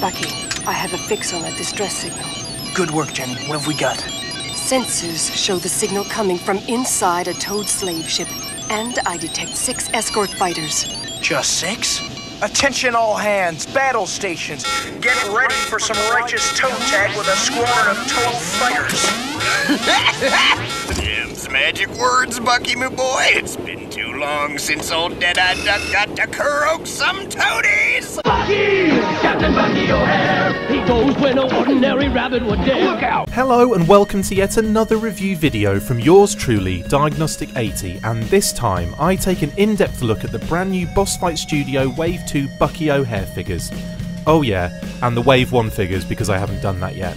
Bucky, I have a fix on that distress signal. Good work, Jenny. What have we got? Sensors show the signal coming from inside a towed slave ship, and I detect 6 escort fighters. Just 6? Attention all hands, battle stations. Get ready for some righteous toe tag with a squadron of towed fighters. Them's magic words, Bucky, my boy. It's been too long since old Dead-Eye Duck got to croak some toadies. Bucky! Captain Bucky O'Hare! He goes where no ordinary rabbit would dare. Look out! Hello and welcome to yet another review video from yours truly, Diagnostik80, and this time I take an in-depth look at the brand new Boss Fight Studio Wave 2 Bucky O'Hare figures. Oh yeah, and the Wave 1 figures because I haven't done that yet.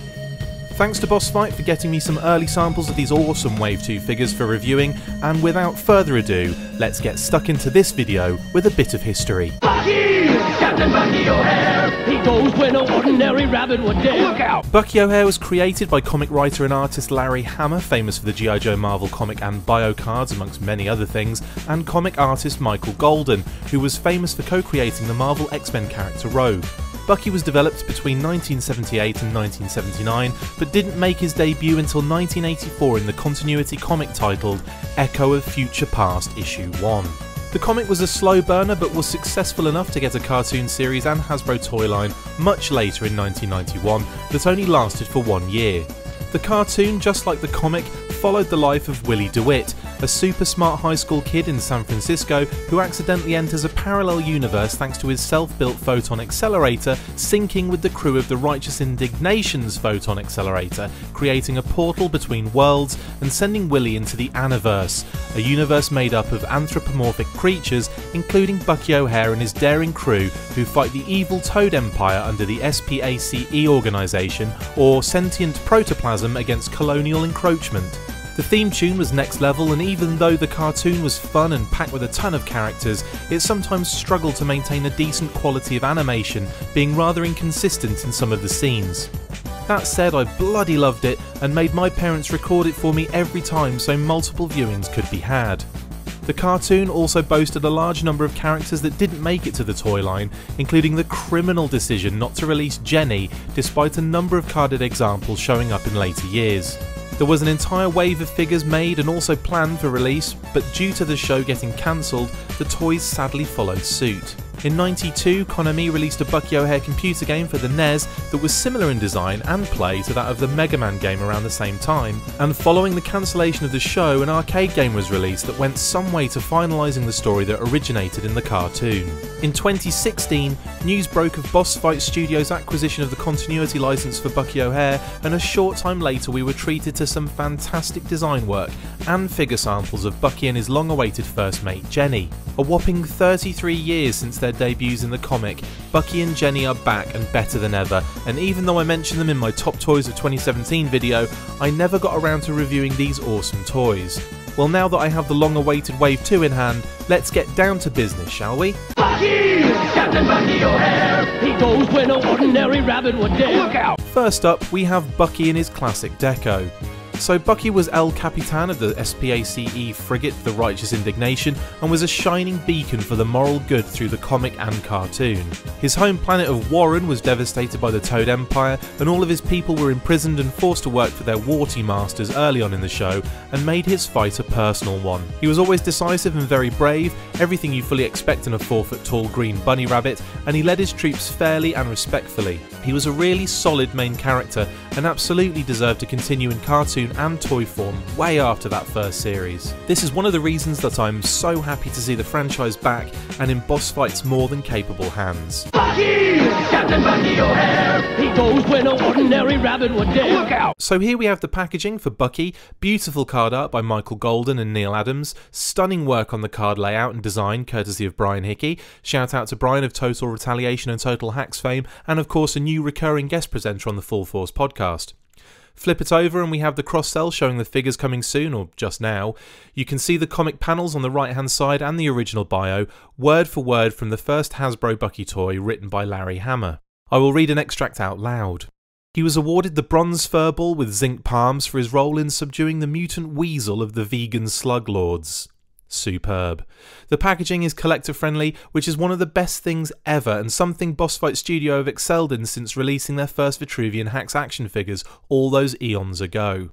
Thanks to Boss Fight for getting me some early samples of these awesome Wave 2 figures for reviewing, and without further ado, let's get stuck into this video with a bit of history. Bucky! Captain Bucky O'Hare! He goes where no ordinary rabbit would dare. Look out! Bucky O'Hare was created by comic writer and artist Larry Hama, famous for the G.I. Joe Marvel comic and bio cards amongst many other things, and comic artist Michael Golden, who was famous for co-creating the Marvel X-Men character Rogue. Bucky was developed between 1978 and 1979, but didn't make his debut until 1984 in the continuity comic titled Echo of Future Past Issue 1. The comic was a slow burner but was successful enough to get a cartoon series and Hasbro toy line much later in 1991 that only lasted for 1 year. The cartoon, just like the comic, followed the life of Willie DeWitt, a super smart high school kid in San Francisco who accidentally enters a parallel universe thanks to his self-built photon accelerator syncing with the crew of the Righteous Indignation's photon accelerator, creating a portal between worlds and sending Willie into the Aniverse, a universe made up of anthropomorphic creatures including Bucky O'Hare and his daring crew who fight the evil Toad Empire under the S.P.A.C.E organisation, or sentient protoplasm against colonial encroachment. The theme tune was next level, and even though the cartoon was fun and packed with a ton of characters, it sometimes struggled to maintain a decent quality of animation, being rather inconsistent in some of the scenes. That said, I bloody loved it and made my parents record it for me every time so multiple viewings could be had. The cartoon also boasted a large number of characters that didn't make it to the toy line, including the criminal decision not to release Jenny despite a number of carded examples showing up in later years. There was an entire wave of figures made and also planned for release, but due to the show getting cancelled, the toys sadly followed suit. In '92, Konami released a Bucky O'Hare computer game for the NES that was similar in design and play to that of the Mega Man game around the same time, and following the cancellation of the show, an arcade game was released that went some way to finalising the story that originated in the cartoon. In 2016, news broke of Boss Fight Studios' acquisition of the continuity license for Bucky O'Hare, and a short time later we were treated to some fantastic design work and figure samples of Bucky and his long-awaited first mate Jenny. A whopping 33 years since their debuts in the comic, Bucky and Jenny are back and better than ever, and even though I mentioned them in my Top Toys of 2017 video, I never got around to reviewing these awesome toys. Well, now that I have the long-awaited Wave 2 in hand, let's get down to business, shall we? Bucky! Captain Bucky O'Hare! He goes where no ordinary rabbit would dare. Look out! First up, we have Bucky in his classic deco. So Bucky was El Capitan of the S.P.A.C.E. frigate The Righteous Indignation and was a shining beacon for the moral good through the comic and cartoon. His home planet of Warren was devastated by the Toad Empire, and all of his people were imprisoned and forced to work for their warty masters early on in the show, and made his fight a personal one. He was always decisive and very brave, everything you fully expect in a 4-foot-tall green bunny rabbit, and he led his troops fairly and respectfully. He was a really solid main character and absolutely deserved to continue in cartoon and toy form way after that first series. This is one of the reasons that I'm so happy to see the franchise back and in Boss Fight's more than capable hands. Bucky! Captain Bucky O'Hare! He goes where no ordinary rabbit would dare. Look out! So here we have the packaging for Bucky, beautiful card art by Michael Golden and Neil Adams, stunning work on the card layout and design courtesy of Brian Hickey, shout out to Brian of Total Retaliation and Total Hacks fame, and of course a new recurring guest presenter on the Full Force podcast. Flip it over and we have the cross-sell showing the figures coming soon, or just now. You can see the comic panels on the right hand side and the original bio, word for word from the first Hasbro Bucky toy written by Larry Hama. I will read an extract out loud. He was awarded the Bronze Furball with zinc palms for his role in subduing the mutant weasel of the vegan slug lords. Superb. The packaging is collector friendly, which is one of the best things ever and something Boss Fight Studio have excelled in since releasing their first Vitruvian Hax action figures all those eons ago.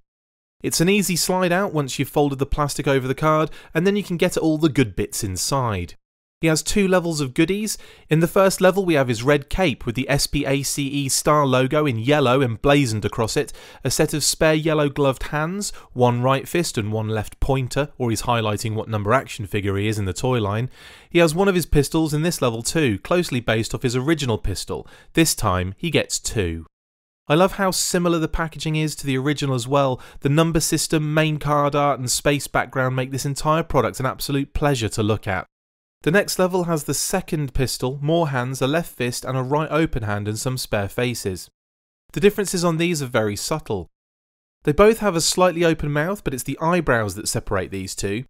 It's an easy slide out once you've folded the plastic over the card, and then you can get at all the good bits inside. He has 2 levels of goodies. In the first level we have his red cape with the S.P.A.C.E. star logo in yellow emblazoned across it, a set of spare yellow gloved hands, 1 right fist and 1 left pointer, or he's highlighting what number action figure he is in the toy line. He has one of his pistols in this level too, closely based off his original pistol. This time he gets 2. I love how similar the packaging is to the original as well. The number system, main card art and space background make this entire product an absolute pleasure to look at. The next level has the second pistol, more hands, a left fist and a right open hand and some spare faces. The differences on these are very subtle. They both have a slightly open mouth, but it's the eyebrows that separate these two.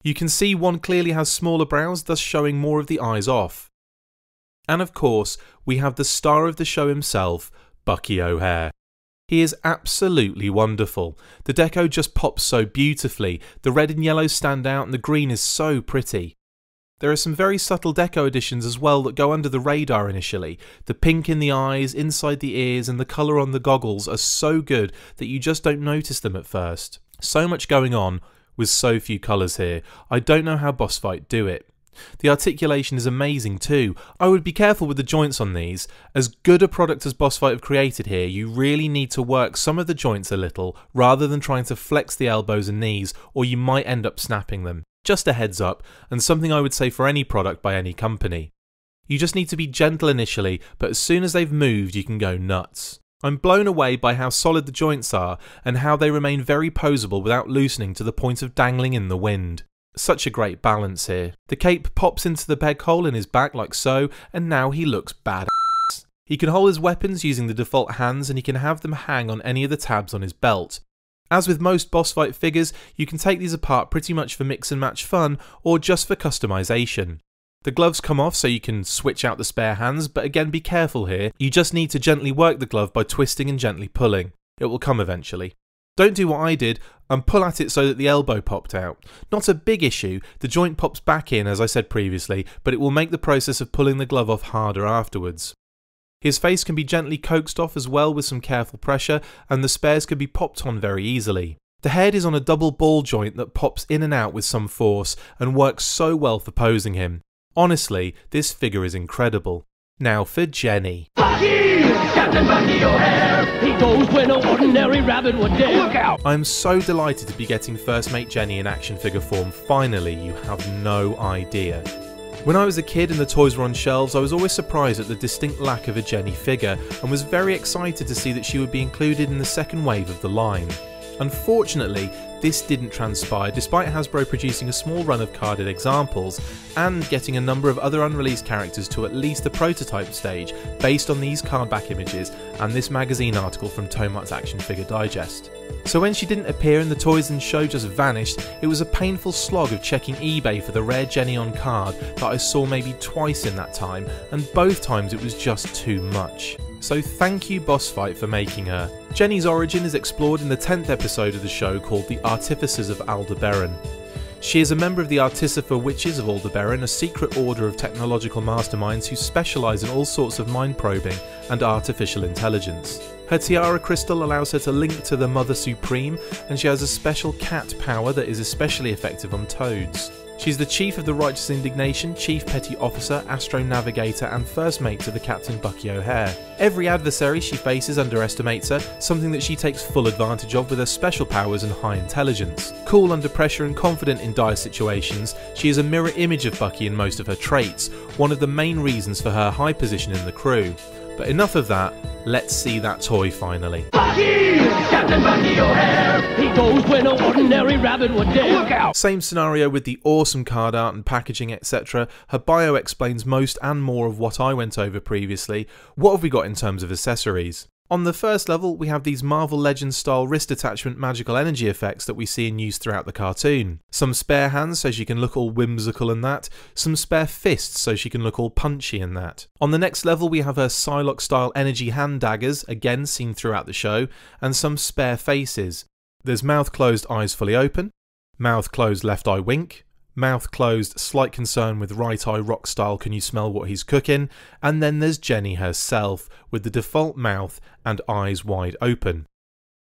You can see one clearly has smaller brows, thus showing more of the eyes off. And of course, we have the star of the show himself, Bucky O'Hare. He is absolutely wonderful. The deco just pops so beautifully, the red and yellow stand out and the green is so pretty. There are some very subtle deco additions as well that go under the radar initially. The pink in the eyes, inside the ears and the colour on the goggles are so good that you just don't notice them at first. So much going on with so few colours here. I don't know how Boss Fight do it. The articulation is amazing too. I would be careful with the joints on these. As good a product as Boss Fight have created here, you really need to work some of the joints a little rather than trying to flex the elbows and knees, or you might end up snapping them. Just a heads up, and something I would say for any product by any company. You just need to be gentle initially, but as soon as they've moved you can go nuts. I'm blown away by how solid the joints are and how they remain very poseable without loosening to the point of dangling in the wind. Such a great balance here. The cape pops into the peg hole in his back like so, and now he looks badass. He can hold his weapons using the default hands and he can have them hang on any of the tabs on his belt. As with most Boss Fight figures, you can take these apart pretty much for mix and match fun or just for customization. The gloves come off so you can switch out the spare hands, but again be careful here, you just need to gently work the glove by twisting and gently pulling. It will come eventually. Don't do what I did and pull at it so that the elbow popped out. Not a big issue, the joint pops back in as I said previously, but it will make the process of pulling the glove off harder afterwards. His face can be gently coaxed off as well with some careful pressure, and the spares can be popped on very easily. The head is on a double ball joint that pops in and out with some force and works so well for posing him. Honestly, this figure is incredible. Now for Jenny. Bucky! Captain Bucky O'Hare! He goes where no ordinary rabbit would dare. Look out! I am so delighted to be getting First Mate Jenny in action figure form finally, you have no idea. When I was a kid and the toys were on shelves, I was always surprised at the distinct lack of a Jenny figure and was very excited to see that she would be included in the second wave of the line. Unfortunately, this didn't transpire despite Hasbro producing a small run of carded examples and getting a number of other unreleased characters to at least the prototype stage based on these card back images and this magazine article from Tomart's Action Figure Digest. So when she didn't appear and the toys and show just vanished, it was a painful slog of checking eBay for the rare Jenny on card that I saw maybe twice in that time, and both times it was just too much. So thank you Boss Fight for making her. Jenny's origin is explored in the 10th episode of the show called The Artificers of Aldebaran. She is a member of the Artificer Witches of Aldebaran, a secret order of technological masterminds who specialise in all sorts of mind probing and artificial intelligence. Her tiara crystal allows her to link to the Mother Supreme, and she has a special cat power that is especially effective on toads. She's the Chief of the Righteous Indignation, Chief Petty Officer, Astro Navigator and First Mate to the Captain Bucky O'Hare. Every adversary she faces underestimates her, something that she takes full advantage of with her special powers and high intelligence. Cool under pressure and confident in dire situations, she is a mirror image of Bucky in most of her traits, one of the main reasons for her high position in the crew. But enough of that, let's see that toy finally. Bucky! Captain Bucky O'Hare! He goes where no ordinary rabbit would dare. Look out! Same scenario with the awesome card art and packaging etc. Her bio explains most and more of what I went over previously. What have we got in terms of accessories? On the first level, we have these Marvel Legends style wrist attachment magical energy effects that we see in use throughout the cartoon. Some spare hands so she can look all whimsical and that, some spare fists so she can look all punchy and that. On the next level we have her Psylocke style energy hand daggers, again seen throughout the show, and some spare faces. There's mouth closed, eyes fully open, mouth closed, left eye wink, mouth closed, slight concern with right eye rock style can you smell what he's cooking, and then there's Jenny herself, with the default mouth and eyes wide open.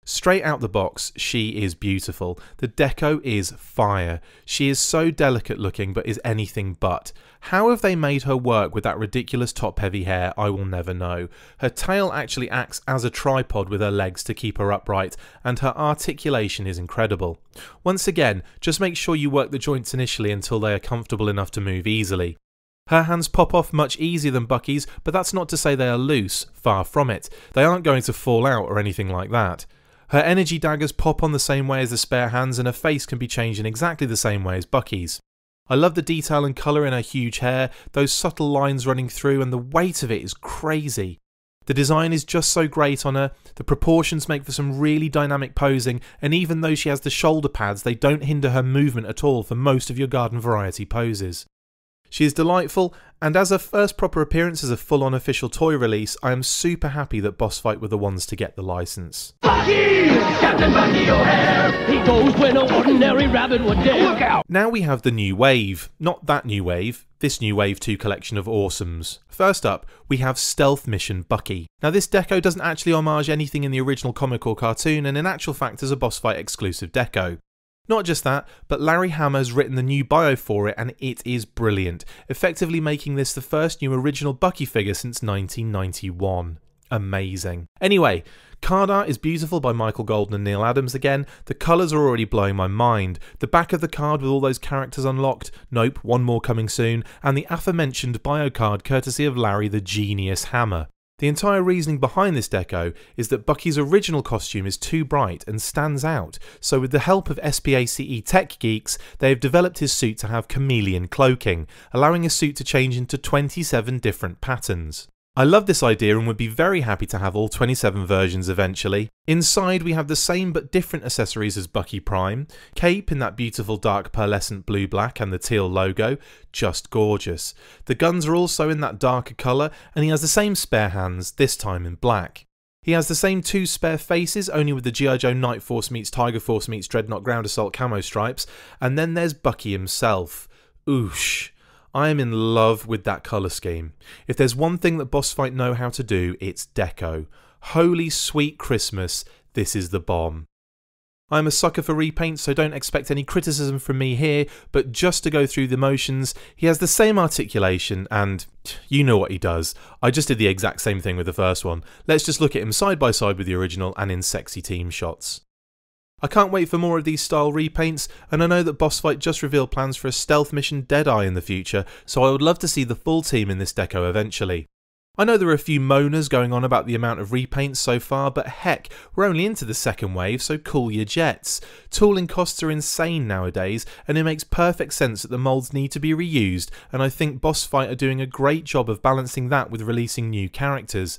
Straight out the box, she is beautiful. The deco is fire. She is so delicate looking but is anything but. How have they made her work with that ridiculous top heavy hair, I will never know. Her tail actually acts as a tripod with her legs to keep her upright, and her articulation is incredible. Once again, just make sure you work the joints initially until they are comfortable enough to move easily. Her hands pop off much easier than Bucky's, but that's not to say they are loose, far from it. They aren't going to fall out or anything like that. Her energy daggers pop on the same way as the spare hands, and her face can be changed in exactly the same way as Bucky's. I love the detail and colour in her huge hair, those subtle lines running through, and the weight of it is crazy. The design is just so great on her, the proportions make for some really dynamic posing, and even though she has the shoulder pads, they don't hinder her movement at all for most of your garden variety poses. She is delightful, and as her first proper appearance as a full-on official toy release, I am super happy that Boss Fight were the ones to get the license. Bucky! Captain Bucky O'Hare! He goes where no ordinary rabbit would dare. Look out! Now we have the new wave. Not that new wave, this new Wave 2 collection of awesomes. First up, we have Stealth Mission Bucky. Now this deco doesn't actually homage anything in the original comic or cartoon, and in actual fact is a Boss Fight exclusive deco. Not just that, but Larry Hama has written the new bio for it, and it is brilliant, effectively making this the first new original Bucky figure since 1991. Amazing. Anyway, card art is beautiful by Michael Golden and Neil Adams again. The colours are already blowing my mind. The back of the card with all those characters unlocked, nope, one more coming soon, and the aforementioned bio card courtesy of Larry the Genius Hama. The entire reasoning behind this deco is that Bucky's original costume is too bright and stands out, so with the help of S.P.A.C.E. tech geeks, they have developed his suit to have chameleon cloaking, allowing his suit to change into 27 different patterns. I love this idea and would be very happy to have all 27 versions eventually. Inside we have the same but different accessories as Bucky Prime, cape in that beautiful dark pearlescent blue-black and the teal logo, just gorgeous. The guns are also in that darker colour, and he has the same spare hands, this time in black. He has the same two spare faces, only with the G.I. Joe Night Force meets Tiger Force meets Dreadnought Ground Assault camo stripes, and then there's Bucky himself. Oosh. I am in love with that colour scheme. If there's one thing that Boss Fight know how to do, it's deco. Holy sweet Christmas, this is the bomb. I'm a sucker for repaints, so don't expect any criticism from me here, but just to go through the motions, he has the same articulation, and you know what he does. I just did the exact same thing with the first one. Let's just look at him side by side with the original and in sexy team shots. I can't wait for more of these style repaints, and I know that Boss Fight just revealed plans for a Stealth Mission Deadeye in the future, so I would love to see the full team in this deco eventually. I know there are a few moaners going on about the amount of repaints so far, but heck, we're only into the second wave, so cool your jets. Tooling costs are insane nowadays, and it makes perfect sense that the moulds need to be reused, and I think Boss Fight are doing a great job of balancing that with releasing new characters.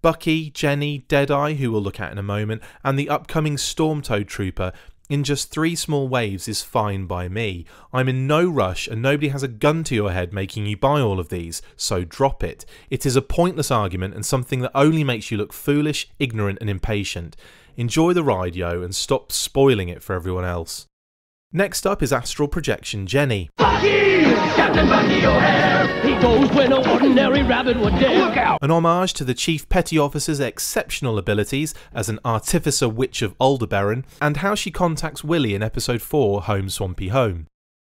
Bucky, Jenny, Deadeye, who we'll look at in a moment, and the upcoming Stormtoad Trooper in just 3 small waves is fine by me. I'm in no rush and nobody has a gun to your head making you buy all of these, so drop it. It is a pointless argument and something that only makes you look foolish, ignorant and impatient. Enjoy the ride, yo, and stop spoiling it for everyone else. Next up is Astral Projection Jenny. Bucky! Captain Bucky O'Hare! He goes where no ordinary rabbit would dare. Look out! An homage to the Chief Petty Officer's exceptional abilities as an artificer witch of Aldebaran, and how she contacts Willie in episode 4, Home Swampy Home.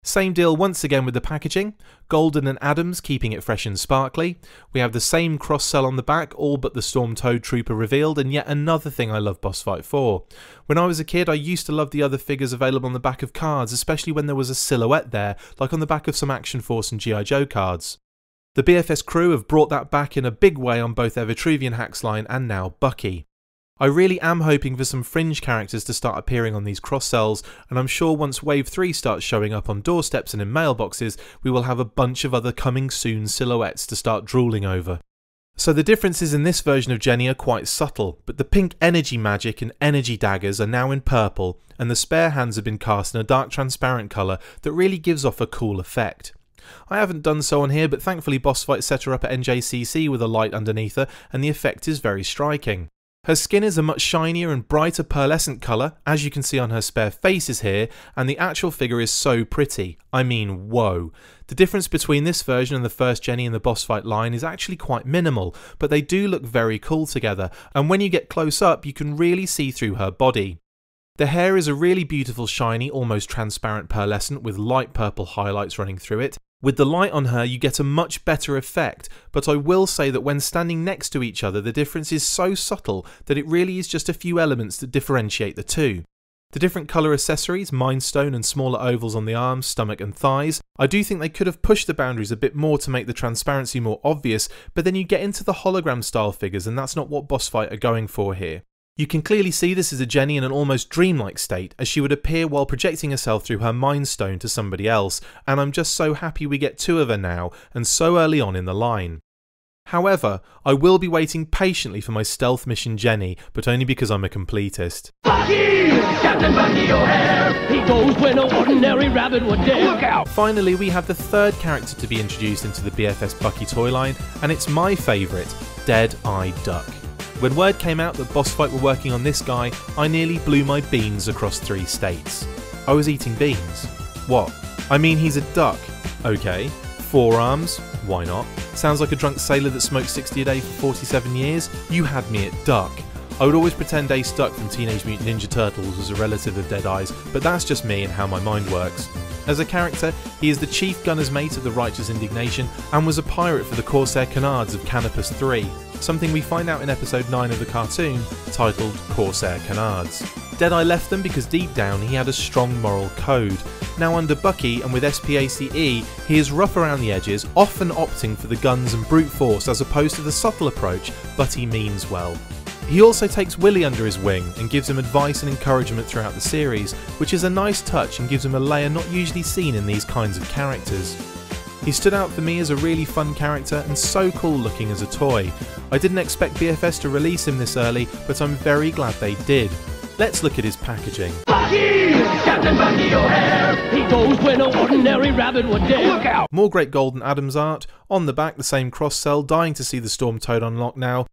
Same deal once again with the packaging, Golden and Adams keeping it fresh and sparkly. We have the same cross-sell on the back, all but the Stormtoad Trooper revealed, and yet another thing I love Boss Fight for. When I was a kid I used to love the other figures available on the back of cards, especially when there was a silhouette there, like on the back of some Action Force and G.I. Joe cards. The BFS crew have brought that back in a big way on both their Vitruvian Hacks line and now Bucky. I really am hoping for some fringe characters to start appearing on these cross-sells, and I'm sure once Wave 3 starts showing up on doorsteps and in mailboxes, we will have a bunch of other coming soon silhouettes to start drooling over. So the differences in this version of Jenny are quite subtle, but the pink energy magic and energy daggers are now in purple, and the spare hands have been cast in a dark transparent colour that really gives off a cool effect. I haven't done so on here, but thankfully Boss Fight set her up at NJCC with a light underneath her, and the effect is very striking. Her skin is a much shinier and brighter pearlescent colour, as you can see on her spare faces here, and the actual figure is so pretty. I mean, whoa. The difference between this version and the first Jenny in the boss fight line is actually quite minimal, but they do look very cool together, and when you get close up you can really see through her body. The hair is a really beautiful shiny, almost transparent pearlescent with light purple highlights running through it. With the light on her you get a much better effect, but I will say that when standing next to each other the difference is so subtle that it really is just a few elements that differentiate the two. The different colour accessories, Mind Stone and smaller ovals on the arms, stomach and thighs, I do think they could have pushed the boundaries a bit more to make the transparency more obvious, but then you get into the hologram style figures and that's not what Boss Fight are going for here. You can clearly see this is a Jenny in an almost dreamlike state, as she would appear while projecting herself through her Mind Stone to somebody else, and I'm just so happy we get two of her now, and so early on in the line. However, I will be waiting patiently for my stealth mission Jenny, but only because I'm a completist. Bucky! Captain Bucky O'Hare! He goes where no ordinary rabbit would dare. Look out! Finally, we have the third character to be introduced into the BFS Bucky toy line, and it's my favourite, Dead-Eye Duck. When word came out that Boss Fight were working on this guy, I nearly blew my beans across 3 states. I was eating beans. What? I mean, he's a duck. Okay. 4 arms? Why not? Sounds like a drunk sailor that smoked 60 a day for 47 years? You had me at duck. I would always pretend Ace Duck from Teenage Mutant Ninja Turtles was a relative of Deadeye's, but that's just me and how my mind works. As a character, he is the chief gunner's mate of the Righteous Indignation and was a pirate for the Corsair Canards of Canopus 3, something we find out in episode 9 of the cartoon, titled Corsair Canards. Deadeye left them because deep down he had a strong moral code. Now under Bucky and with S.P.A.C.E, he is rough around the edges, often opting for the guns and brute force as opposed to the subtle approach, but he means well. He also takes Willy under his wing and gives him advice and encouragement throughout the series, which is a nice touch and gives him a layer not usually seen in these kinds of characters. He stood out for me as a really fun character and so cool looking as a toy. I didn't expect BFS to release him this early, but I'm very glad they did. Let's look at his packaging. Bucky! Captain Bucky O'Hare! He goes where no ordinary rabbit would dare. Look out! More great Golden Adams art, on the back the same cross cell, dying to see the Storm Toad unlock now,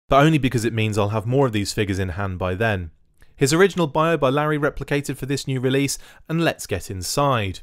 but only because it means I'll have more of these figures in hand by then. His original bio by Larry replicated for this new release, and let's get inside.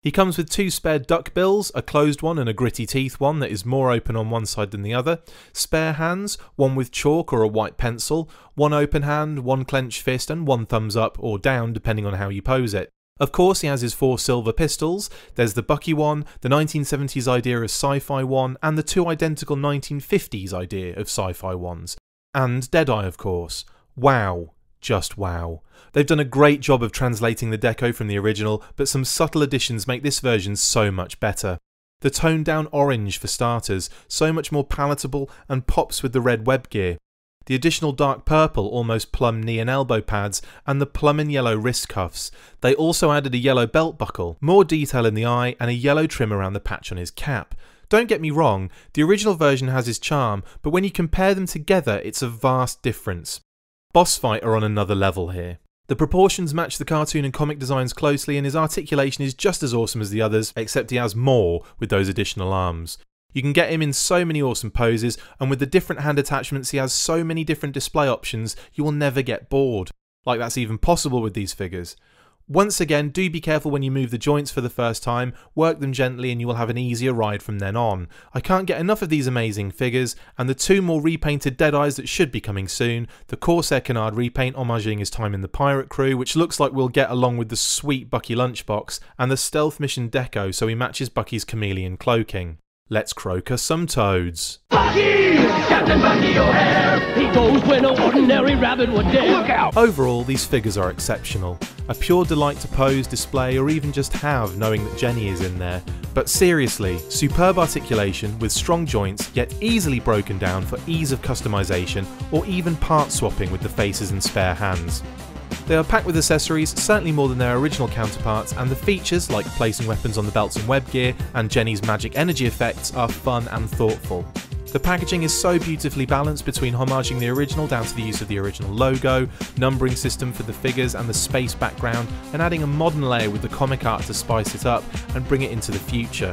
He comes with 2 spare duck bills, a closed one and a gritty teeth one that is more open on one side than the other, spare hands, one with chalk or a white pencil, 1 open hand, 1 clenched fist and 1 thumbs up or down depending on how you pose it. Of course he has his 4 silver pistols, there's the Bucky one, the 1970s idea of sci-fi one, and the 2 identical 1950s idea of sci-fi ones. And Deadeye of course. Wow. Just wow. They've done a great job of translating the deco from the original, but some subtle additions make this version so much better. The toned down orange for starters, so much more palatable and pops with the red web gear. The additional dark purple, almost plum knee and elbow pads, and the plum and yellow wrist cuffs. They also added a yellow belt buckle, more detail in the eye, and a yellow trim around the patch on his cap. Don't get me wrong, the original version has his charm, but when you compare them together it's a vast difference. Boss Fight are on another level here. The proportions match the cartoon and comic designs closely, and his articulation is just as awesome as the others, except he has more with those additional arms. You can get him in so many awesome poses, and with the different hand attachments he has so many different display options, you will never get bored. Like that's even possible with these figures. Once again, do be careful when you move the joints for the first time, work them gently and you will have an easier ride from then on. I can't get enough of these amazing figures, and the 2 more repainted Deadeyes that should be coming soon, the Corsair Canard repaint homaging his time in the pirate crew, which looks like we'll get along with the sweet Bucky lunchbox, and the stealth mission deco so he matches Bucky's chameleon cloaking. Let's croak us some toads. Bucky! Captain Bucky O'Hare! He goes where no ordinary rabbit would dare. Look out! Overall, these figures are exceptional. A pure delight to pose, display, or even just have, knowing that Jenny is in there. But seriously, superb articulation with strong joints, yet easily broken down for ease of customization, or even part swapping with the faces and spare hands. They are packed with accessories, certainly more than their original counterparts, and the features, like placing weapons on the belts and web gear, and Jenny's magic energy effects, are fun and thoughtful. The packaging is so beautifully balanced between homaging the original down to the use of the original logo, numbering system for the figures and the space background, and adding a modern layer with the comic art to spice it up and bring it into the future.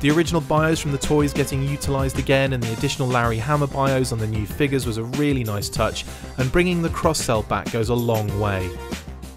The original bios from the toys getting utilised again and the additional Larry Hama bios on the new figures was a really nice touch, and bringing the cross-sell back goes a long way.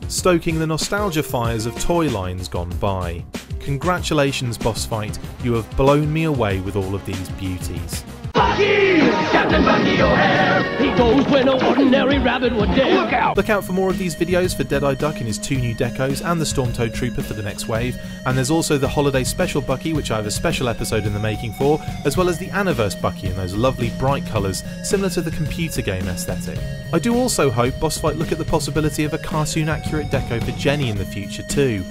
Stoking the nostalgia fires of toy lines gone by. Congratulations, Boss Fight, you have blown me away with all of these beauties. Bucky! Captain Bucky O'Hare! He goes where no ordinary rabbit would dare. Look out! Look out for more of these videos for Deadeye Duck in his 2 new decos and the Stormtoad Trooper for the next wave, and there's also the Holiday Special Bucky, which I have a special episode in the making for, as well as the Aniverse Bucky in those lovely bright colours similar to the computer game aesthetic. I do also hope Boss Fight look at the possibility of a cartoon accurate deco for Jenny in the future too.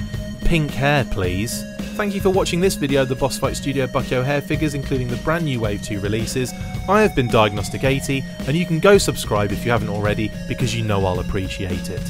Pink hair please. Thank you for watching this video of the Boss Fight Studio Bucky O'Hare figures, including the brand new Wave 2 releases. I have been Diagnostik80, and you can go subscribe if you haven't already, because you know I'll appreciate it.